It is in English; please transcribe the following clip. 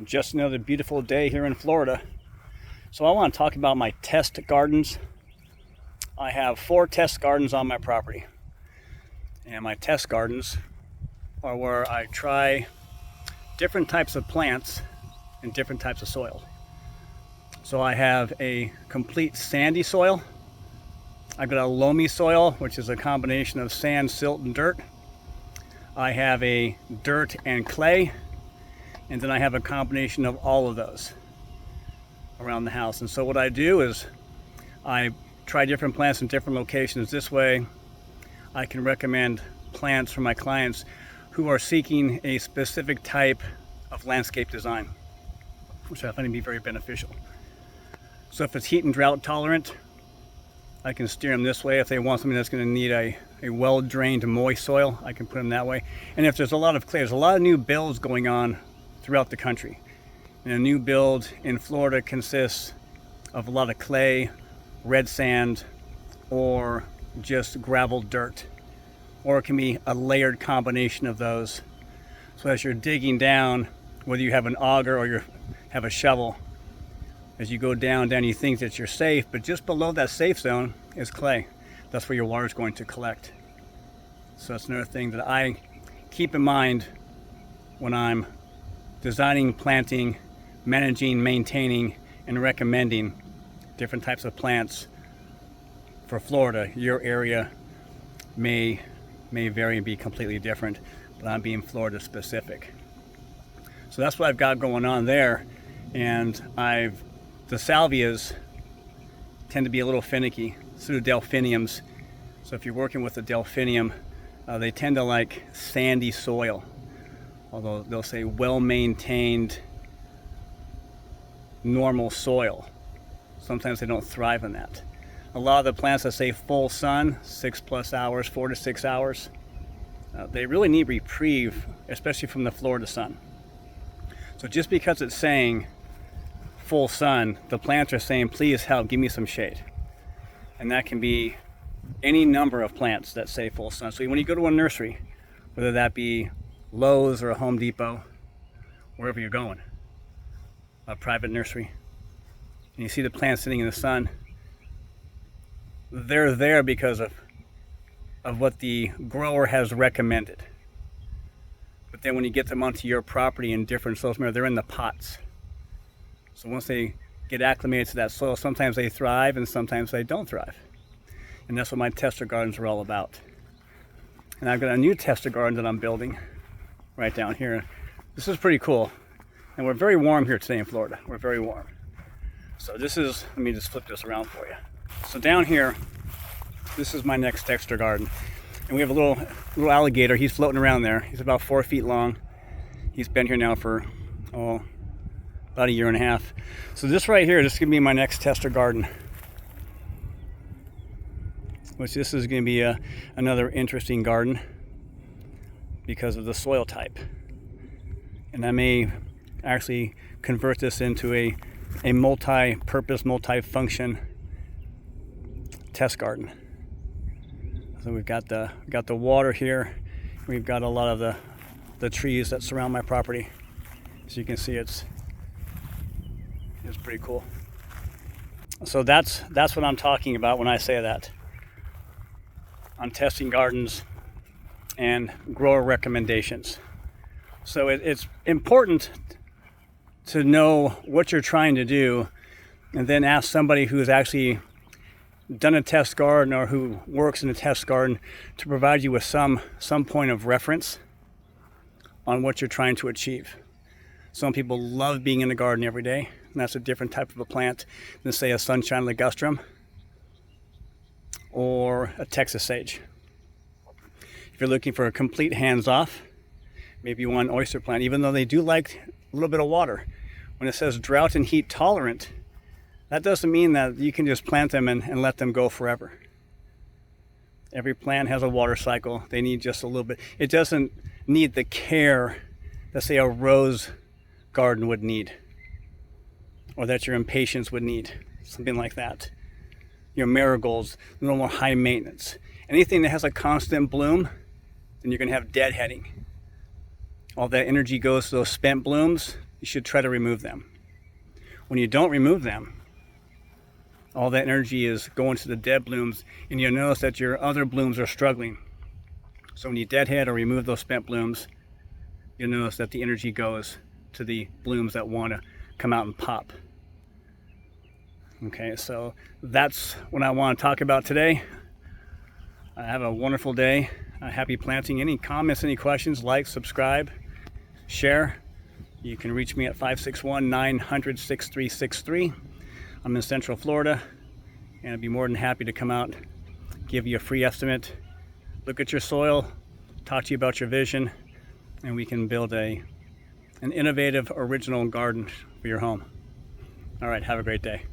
Just another beautiful day here in Florida. So I want to talk about my test gardens. I have 4 test gardens on my property. And my test gardens are where I try different types of plants and different types of soil. So I have a complete sandy soil. I've got a loamy soil, which is a combination of sand, silt, and dirt. I have a dirt and clay, and then I have a combination of all of those around the house. And so what I do is I try different plants in different locations. This way I can recommend plants for my clients who are seeking a specific type of landscape design, which I find to be very beneficial. So if it's heat and drought tolerant, I can steer them this way. If they want something that's going to need a well-drained, moist soil, I can put them that way. And if there's a lot of clay, there's a lot of new builds going on throughout the country. And a new build in Florida consists of a lot of clay, red sand, or just gravel dirt. Or it can be a layered combination of those. So as you're digging down, whether you have an auger or you have a shovel, as you go down, you think that you're safe, but just below that safe zone is clay. That's where your water is going to collect. So that's another thing that I keep in mind when I'm designing, planting, managing, maintaining, and recommending different types of plants for Florida. Your area may vary and be completely different, but I'm being Florida specific. So that's what I've got going on there. And the salvias tend to be a little finicky, pseudodelphiniums. So if you're working with a delphinium, they tend to like sandy soil, although they'll say well-maintained, normal soil. Sometimes they don't thrive in that. A lot of the plants that say full sun, 6+ hours, 4 to 6 hours, they really need reprieve, especially from the Florida sun. So just because it's saying full sun, the plants are saying, please help, give me some shade. And that can be any number of plants that say full sun. So when you go to a nursery, whether that be Lowe's or a Home Depot, wherever you're going, a private nursery, and you see the plants sitting in the sun, they're there because of what the grower has recommended. But then when you get them onto your property in different soils, they're in the pots. So once they get acclimated to that soil, sometimes they thrive and sometimes they don't thrive. And that's what my tester gardens are all about. And I've got a new tester garden that I'm building right down here. This is pretty cool. And we're very warm here today in Florida. We're very warm. So let me just flip this around for you. So down here, this is my next tester garden. And we have a little alligator. He's floating around there. He's about 4 feet long. He's been here now for, about 1.5 years. So this right here, this is going to be my next tester garden. Which this is going to be another interesting garden because of the soil type. And I may actually convert this into a multi-purpose, multi-function test garden. So we've got the water here. We've got a lot of the trees that surround my property. So you can see it's pretty cool. So that's what I'm talking about when I say that. I'm testing gardens and grower recommendations. So it's important to know what you're trying to do and then ask somebody who's actually done a test garden or who works in a test garden to provide you with some point of reference on what you're trying to achieve. Some people love being in the garden every day, and that's a different type of a plant than, say, a sunshine ligustrum or a Texas sage. If you're looking for a complete hands-off, maybe you want an oyster plant, even though they do like a little bit of water. When it says drought and heat tolerant, that doesn't mean that you can just plant them and let them go forever. Every plant has a water cycle. They need just a little bit. It doesn't need the care that, say, a rose garden would need, or that your impatiens would need, something like that. Your marigolds, a little more high maintenance. Anything that has a constant bloom, then you're going to have deadheading. All that energy goes to those spent blooms. You you should try to remove them. When you don't remove them, all that energy is going to the dead blooms, and you'll notice that your other blooms are struggling. So when you deadhead or remove those spent blooms, you'll notice that the energy goes to the blooms that want to come out and pop. Okay, so that's what I want to talk about today. Have a wonderful day. Happy planting. Any comments, any questions, like, subscribe, share. You can reach me at 561-900-6363. I'm in Central Florida, and I'd be more than happy to come out, give you a free estimate, look at your soil, talk to you about your vision, and we can build an innovative, original garden for your home. All right, have a great day.